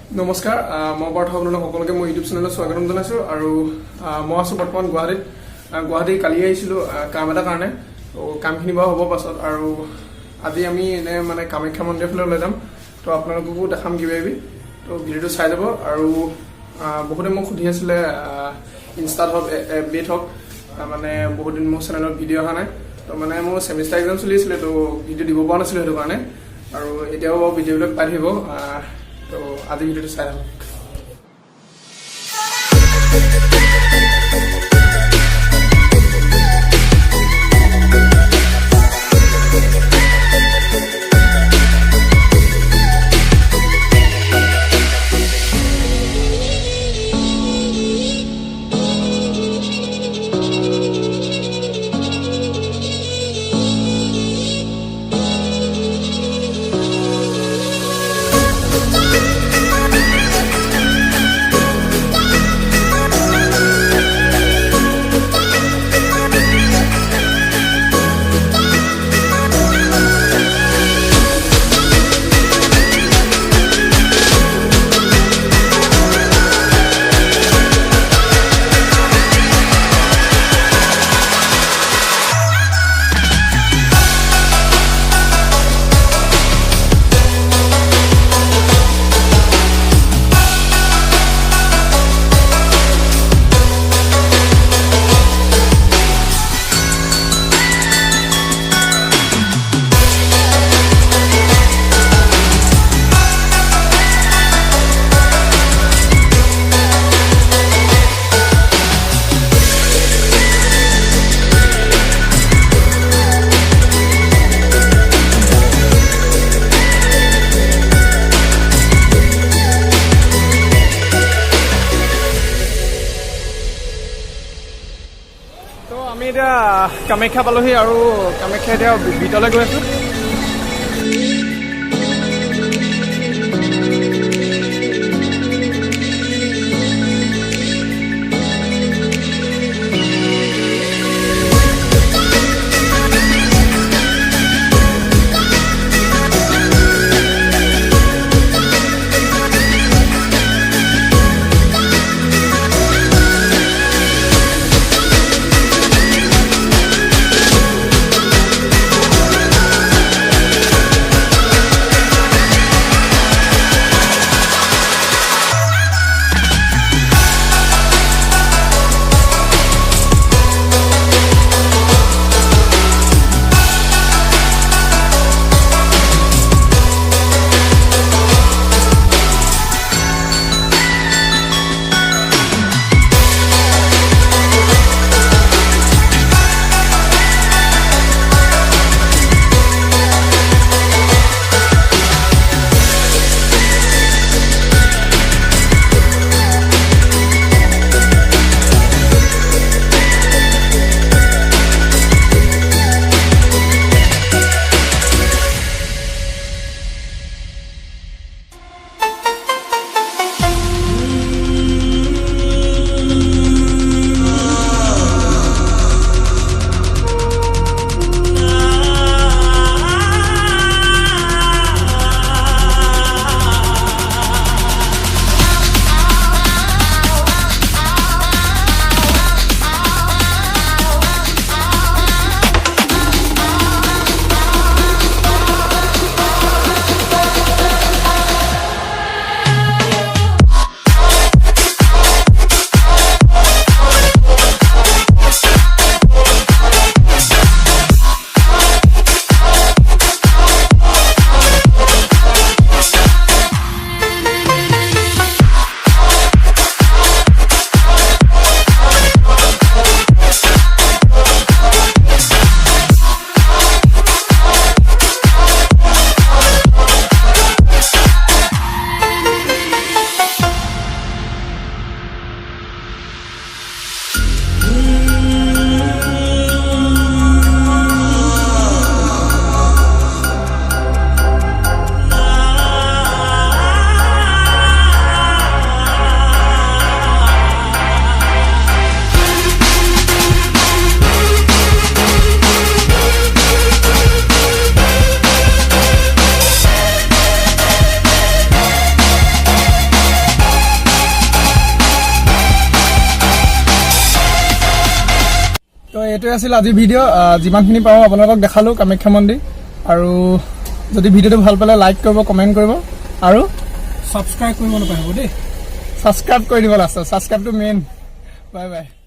নমস্কাৰ মই বৰ্তমান সকলোকে মই ইউটিউব চেনেলত স্বাগতম জনাইছো আৰু মই আছো বৰ্তমান গুৱাহাটী কালি আহিছিলো কাম এটা কাৰণে তো কামখিনি বাৰু হ'ব পাছত আৰু আজি আমি এনে মানে কামাখ্যা মন্দিৰৰ ফালে লৈ যাম তো আপোনালোককো দেখাম কিবাবি তো ভিডিঅ'টো চাই যাব আৰু বহুতে মোক সুধি আছিলে ইনষ্টাত হওক এফবিত হওক মানে বহুত দিন মোৰ চেনেলত ভিডিঅ' অহা নাই তো মানে মোৰ ছেমিষ্টাৰ এক্সাম চলি আছিলে তো ভিডিঅ' দিব পৰা নাছিলোঁ সেইটো কাৰণে আৰু এতিয়াও বাৰু ভিডিঅ'বিলাক পাই থাকিব তো আজি ভিডিঅ'টো চাই থাকক আমি এতিয়া কামাখ্যা পালোহি আৰু কামাখ্যা এতিয়া ভিতৰলৈ গৈ আছো এইটোৱে আছিল আজিৰ ভিডিঅ' যিমানখিনি পাৰোঁ আপোনালোকক দেখালোঁ কামাখ্যা মন্দিৰ আৰু যদি ভিডিঅ'টো ভাল পালে লাইক কৰিব কমেণ্ট কৰিব আৰু ছাবস্ক্ৰাইব কৰিব নাপাহৰিব দেই ছাবস্ক্ৰাইব কৰি দিব লাষ্টত ছাবস্ক্ৰাইবটো মেইন বাই বাই